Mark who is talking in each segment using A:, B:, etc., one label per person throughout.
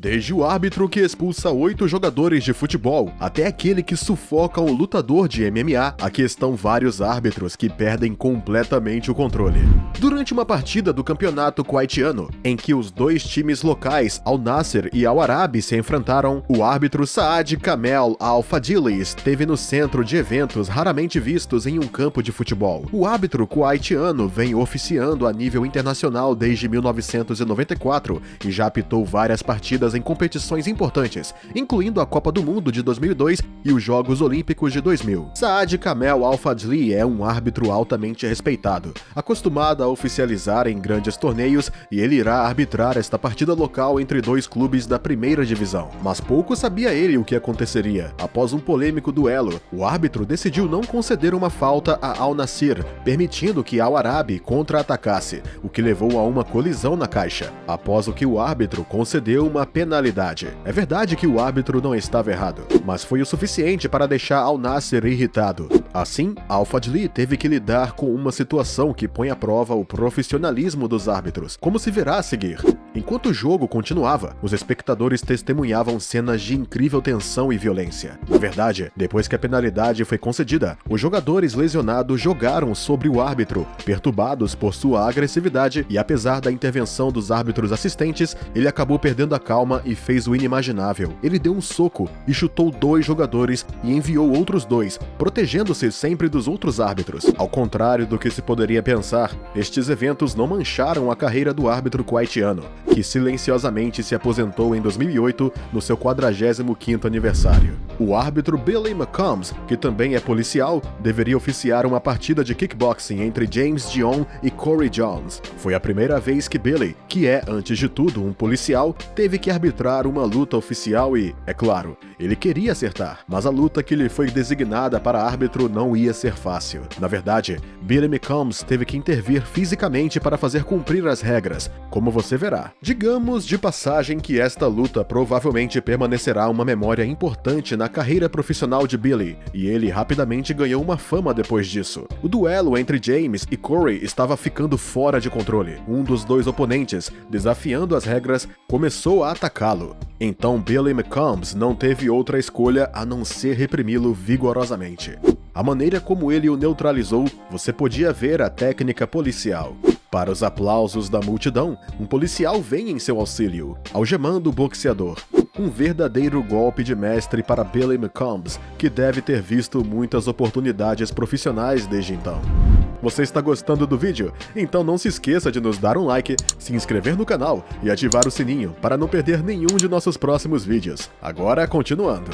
A: Desde o árbitro que expulsa 8 jogadores de futebol, até aquele que sufoca um lutador de MMA, aqui estão vários árbitros que perdem completamente o controle. Durante uma partida do campeonato kuwaitiano, em que os dois times locais, Al Nassr e Al Arabi, se enfrentaram, o árbitro Saad Kamel Al-Fadili esteve no centro de eventos raramente vistos em um campo de futebol. O árbitro kuwaitiano vem oficiando a nível internacional desde 1994 e já apitou várias partidas em competições importantes, incluindo a Copa do Mundo de 2002 e os Jogos Olímpicos de 2000. Saad Kamel Al-Fadili é um árbitro altamente respeitado, acostumado a oficializar em grandes torneios, e ele irá arbitrar esta partida local entre dois clubes da primeira divisão. Mas pouco sabia ele o que aconteceria. Após um polêmico duelo, o árbitro decidiu não conceder uma falta a Al Nassr, permitindo que Al Arabi contra-atacasse, o que levou a uma colisão na caixa, após o que o árbitro concedeu uma penalidade. É verdade que o árbitro não estava errado, mas foi o suficiente para deixar Al Nassr irritado. Assim, Al-Fadili teve que lidar com uma situação que põe à prova o profissionalismo dos árbitros, como se verá a seguir. Enquanto o jogo continuava, os espectadores testemunhavam cenas de incrível tensão e violência. Na verdade, depois que a penalidade foi concedida, os jogadores lesionados jogaram sobre o árbitro, perturbados por sua agressividade, e apesar da intervenção dos árbitros assistentes, ele acabou perdendo a calma e fez o inimaginável. Ele deu um soco e chutou 2 jogadores e enviou outros 2, protegendo-se sempre dos outros árbitros. Ao contrário do que se poderia pensar, estes eventos não mancharam a carreira do árbitro kuwaitiano, que silenciosamente se aposentou em 2008 no seu 45º aniversário. O árbitro Billy McCombs, que também é policial, deveria oficiar uma partida de kickboxing entre James Dion e Corey Jones. Foi a primeira vez que Billy, que é, antes de tudo, um policial, teve que arbitrar uma luta oficial e, é claro, ele queria acertar, mas a luta que lhe foi designada para árbitro não ia ser fácil. Na verdade, Billy McCombs teve que intervir fisicamente para fazer cumprir as regras, como você verá. Digamos de passagem que esta luta provavelmente permanecerá uma memória importante na carreira profissional de Billy, e ele rapidamente ganhou uma fama depois disso. O duelo entre James e Corey estava ficando fora de controle. Um dos dois oponentes, desafiando as regras, começou a atacá-lo. Então Billy McCombs não teve outra escolha a não ser reprimi-lo vigorosamente. A maneira como ele o neutralizou, você podia ver a técnica policial. Para os aplausos da multidão, um policial vem em seu auxílio, algemando o boxeador. Um verdadeiro golpe de mestre para Billy McCombs, que deve ter visto muitas oportunidades profissionais desde então. Você está gostando do vídeo? Então não se esqueça de nos dar um like, se inscrever no canal e ativar o sininho para não perder nenhum de nossos próximos vídeos. Agora, continuando.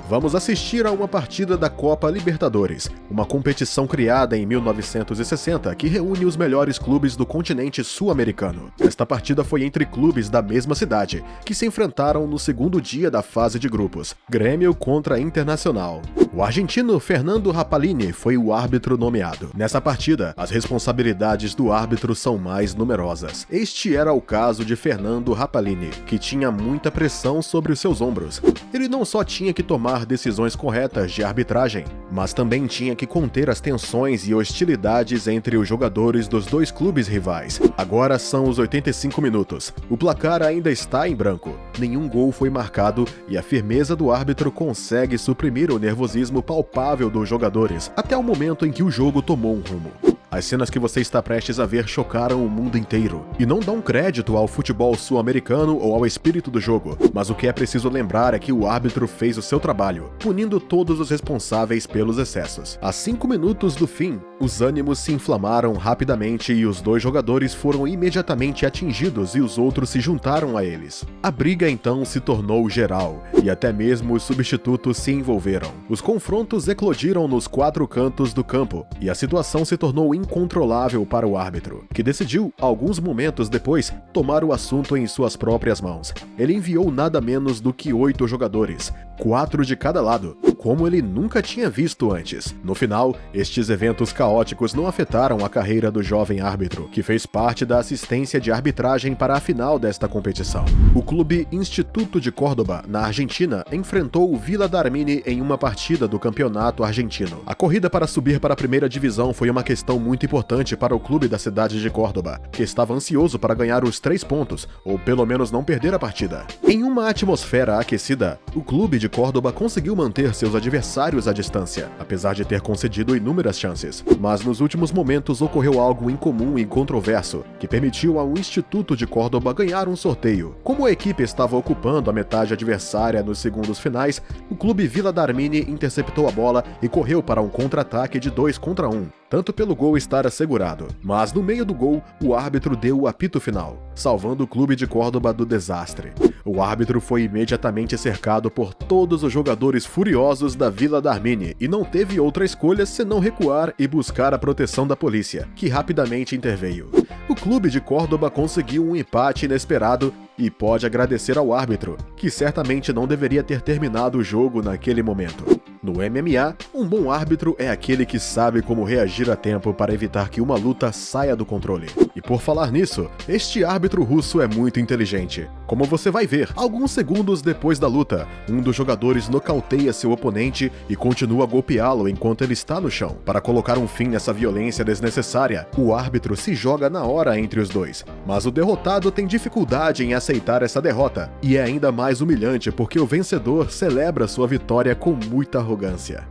A: Vamos assistir a uma partida da Copa Libertadores, uma competição criada em 1960 que reúne os melhores clubes do continente sul-americano. Esta partida foi entre clubes da mesma cidade, que se enfrentaram no segundo dia da fase de grupos, Grêmio contra Internacional. O argentino Fernando Rapalini foi o árbitro nomeado. Nessa partida, as responsabilidades do árbitro são mais numerosas. Este era o caso de Fernando Rapalini, que tinha muita pressão sobre os seus ombros. Ele não só tinha que tomar decisões corretas de arbitragem, mas também tinha que conter as tensões e hostilidades entre os jogadores dos dois clubes rivais. Agora são os 85 minutos. O placar ainda está em branco. Nenhum gol foi marcado e a firmeza do árbitro consegue suprimir o nervosismo palpável dos jogadores, até o momento em que o jogo tomou um rumo. As cenas que você está prestes a ver chocaram o mundo inteiro, e não dão crédito ao futebol sul-americano ou ao espírito do jogo, mas o que é preciso lembrar é que o árbitro fez o seu trabalho, punindo todos os responsáveis pelos excessos. A 5 minutos do fim, os ânimos se inflamaram rapidamente e os dois jogadores foram imediatamente atingidos e os outros se juntaram a eles. A briga então se tornou geral, e até mesmo os substitutos se envolveram. Os confrontos eclodiram nos 4 cantos do campo, e a situação se tornou incontrolável para o árbitro, que decidiu, alguns momentos depois, tomar o assunto em suas próprias mãos. Ele enviou nada menos do que 8 jogadores, 4 de cada lado, como ele nunca tinha visto antes. No final, estes eventos caóticos não afetaram a carreira do jovem árbitro, que fez parte da assistência de arbitragem para a final desta competição. O clube Instituto de Córdoba, na Argentina, enfrentou o Villa Dármini em uma partida do campeonato argentino. A corrida para subir para a primeira divisão foi uma questão muito importante para o clube da cidade de Córdoba, que estava ansioso para ganhar os 3 pontos, ou pelo menos não perder a partida. Em uma atmosfera aquecida, o clube de Córdoba conseguiu manter seus adversários à distância, apesar de ter concedido inúmeras chances. Mas nos últimos momentos ocorreu algo incomum e controverso, que permitiu ao Instituto de Córdoba ganhar um sorteio. Como a equipe estava ocupando a metade adversária nos segundos finais, o clube Villa Dármini interceptou a bola e correu para um contra-ataque de 2 contra 1. Tanto pelo gol estar assegurado, mas no meio do gol, o árbitro deu o apito final, salvando o clube de Córdoba do desastre. O árbitro foi imediatamente cercado por todos os jogadores furiosos da Villa Dármini e não teve outra escolha senão recuar e buscar a proteção da polícia, que rapidamente interveio. O clube de Córdoba conseguiu um empate inesperado e pode agradecer ao árbitro, que certamente não deveria ter terminado o jogo naquele momento. No MMA, um bom árbitro é aquele que sabe como reagir a tempo para evitar que uma luta saia do controle. E por falar nisso, este árbitro russo é muito inteligente. Como você vai ver, alguns segundos depois da luta, um dos jogadores nocauteia seu oponente e continua a golpeá-lo enquanto ele está no chão. Para colocar um fim nessa violência desnecessária, o árbitro se joga na hora entre os dois. Mas o derrotado tem dificuldade em aceitar essa derrota. E é ainda mais humilhante porque o vencedor celebra sua vitória com muita arrogância.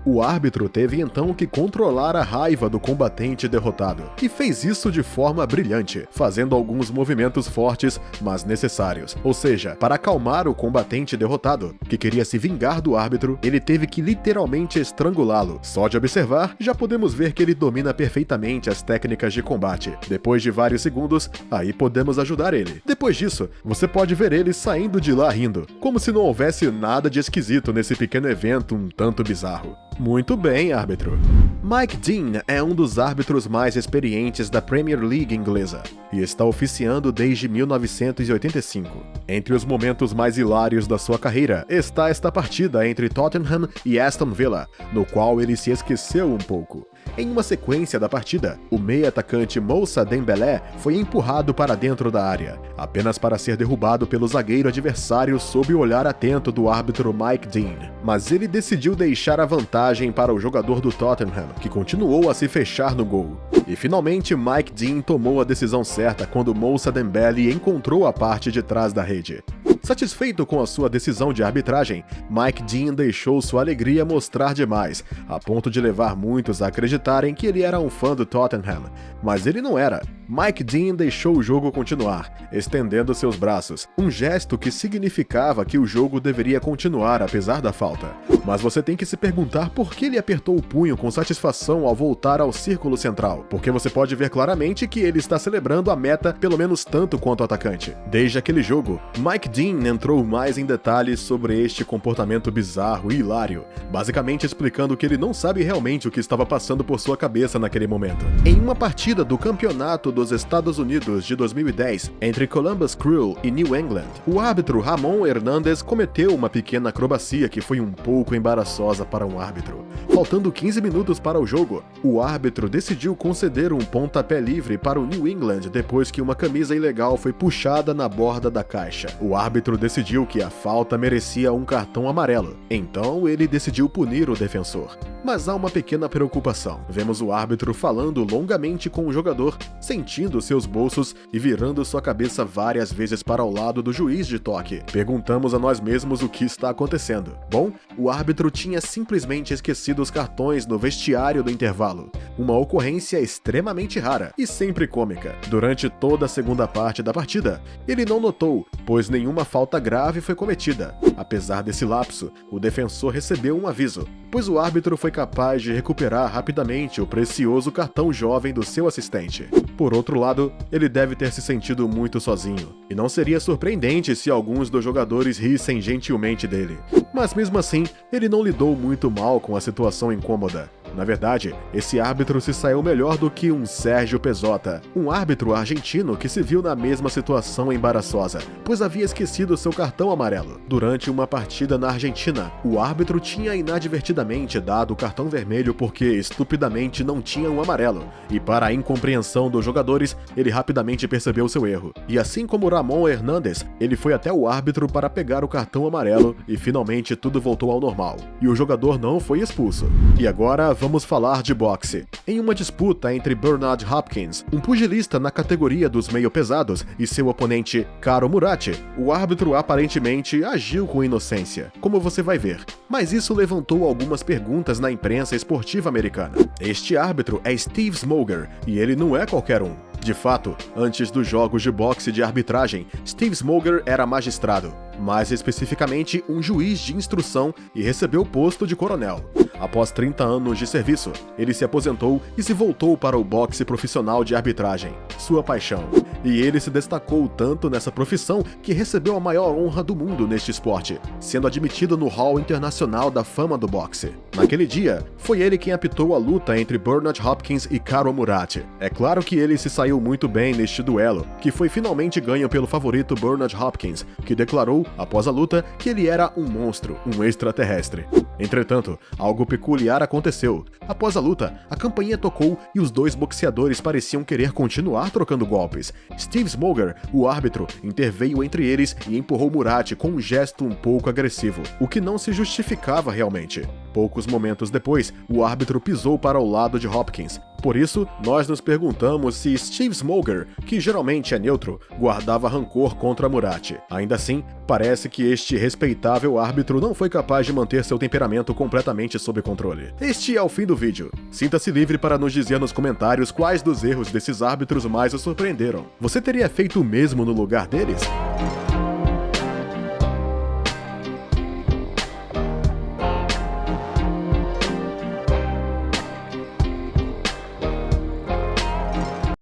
A: O árbitro teve então que controlar a raiva do combatente derrotado. E fez isso de forma brilhante, fazendo alguns movimentos fortes, mas necessários. Ou seja, para acalmar o combatente derrotado, que queria se vingar do árbitro, ele teve que literalmente estrangulá-lo. Só de observar, já podemos ver que ele domina perfeitamente as técnicas de combate. Depois de vários segundos, aí podemos ajudar ele. Depois disso, você pode ver ele saindo de lá rindo, como se não houvesse nada de esquisito nesse pequeno evento um tanto bizarro. Muito bem, árbitro. Mike Dean é um dos árbitros mais experientes da Premier League inglesa e está oficiando desde 1985. Entre os momentos mais hilários da sua carreira está esta partida entre Tottenham e Aston Villa, no qual ele se esqueceu um pouco. Em uma sequência da partida, o meio-atacante Moussa Dembélé foi empurrado para dentro da área, apenas para ser derrubado pelo zagueiro adversário sob o olhar atento do árbitro Mike Dean. Mas ele decidiu deixar a vantagem para o jogador do Tottenham, que continuou a se fechar no gol. E finalmente Mike Dean tomou a decisão certa quando Moussa Dembélé encontrou a parte de trás da rede. Satisfeito com a sua decisão de arbitragem, Mike Dean deixou sua alegria mostrar demais, a ponto de levar muitos a acreditarem que ele era um fã do Tottenham. Mas ele não era. Mike Dean deixou o jogo continuar, estendendo seus braços, um gesto que significava que o jogo deveria continuar apesar da falta. Mas você tem que se perguntar por que ele apertou o punho com satisfação ao voltar ao círculo central, porque você pode ver claramente que ele está celebrando a meta pelo menos tanto quanto o atacante. Desde aquele jogo, Mike Dean entrou mais em detalhes sobre este comportamento bizarro e hilário, basicamente explicando que ele não sabe realmente o que estava passando por sua cabeça naquele momento. Em uma partida do campeonato dos Estados Unidos de 2010, entre Columbus Crew e New England, o árbitro Ramon Hernandez cometeu uma pequena acrobacia que foi um pouco embaraçosa para um árbitro. Faltando 15 minutos para o jogo, o árbitro decidiu conceder um pontapé livre para o New England depois que uma camisa ilegal foi puxada na borda da caixa. O árbitro decidiu que a falta merecia um cartão amarelo, então ele decidiu punir o defensor. Mas há uma pequena preocupação. Vemos o árbitro falando longamente com o jogador, sentindo seus bolsos e virando sua cabeça várias vezes para o lado do juiz de toque. Perguntamos a nós mesmos o que está acontecendo. Bom, o árbitro tinha simplesmente esquecido os cartões no vestiário do intervalo. Uma ocorrência extremamente rara e sempre cômica. Durante toda a segunda parte da partida, ele não notou, pois nenhuma falta grave foi cometida. Apesar desse lapso, o defensor recebeu um aviso, pois o árbitro foi capaz de recuperar rapidamente o precioso cartão jovem do seu assistente. Por outro lado, ele deve ter se sentido muito sozinho, e não seria surpreendente se alguns dos jogadores rissem gentilmente dele. Mas mesmo assim, ele não lidou muito mal com a situação incômoda. Na verdade, esse árbitro se saiu melhor do que um Sérgio Pezotta, um árbitro argentino que se viu na mesma situação embaraçosa, pois havia esquecido seu cartão amarelo. Durante uma partida na Argentina, o árbitro tinha inadvertidamente dado o cartão vermelho porque estupidamente não tinha um amarelo, e para a incompreensão dos jogadores, ele rapidamente percebeu seu erro. E assim como Ramon Hernández, ele foi até o árbitro para pegar o cartão amarelo e finalmente tudo voltou ao normal. E o jogador não foi expulso. E agora vamos falar de boxe. Em uma disputa entre Bernard Hopkins, um pugilista na categoria dos meio pesados, e seu oponente Karo Muratti, o árbitro aparentemente agiu com inocência, como você vai ver. Mas isso levantou algumas perguntas na imprensa esportiva americana. Este árbitro é Steve Smoger, e ele não é qualquer um. De fato, antes dos jogos de boxe de arbitragem, Steve Smoger era magistrado, mais especificamente um juiz de instrução, e recebeu o posto de coronel. Após 30 anos de serviço, ele se aposentou e se voltou para o boxe profissional de arbitragem, sua paixão. E ele se destacou tanto nessa profissão que recebeu a maior honra do mundo neste esporte, sendo admitido no Hall Internacional da Fama do Boxe. Naquele dia, foi ele quem apitou a luta entre Bernard Hopkins e Karo Muratti. É claro que ele se saiu muito bem neste duelo, que foi finalmente ganho pelo favorito Bernard Hopkins, que declarou, após a luta, que ele era um monstro, um extraterrestre. Entretanto, algo peculiar aconteceu. Após a luta, a campainha tocou e os dois boxeadores pareciam querer continuar trocando golpes. Steve Smoger, o árbitro, interveio entre eles e empurrou Muratti com um gesto um pouco agressivo, o que não se justificava realmente. Poucos momentos depois, o árbitro pisou para o lado de Hopkins. Por isso, nós nos perguntamos se Steve Smoger, que geralmente é neutro, guardava rancor contra Muratti. Ainda assim, parece que este respeitável árbitro não foi capaz de manter seu temperamento completamente sob controle. Este é o fim do vídeo. Sinta-se livre para nos dizer nos comentários quais dos erros desses árbitros mais o surpreenderam. Você teria feito o mesmo no lugar deles?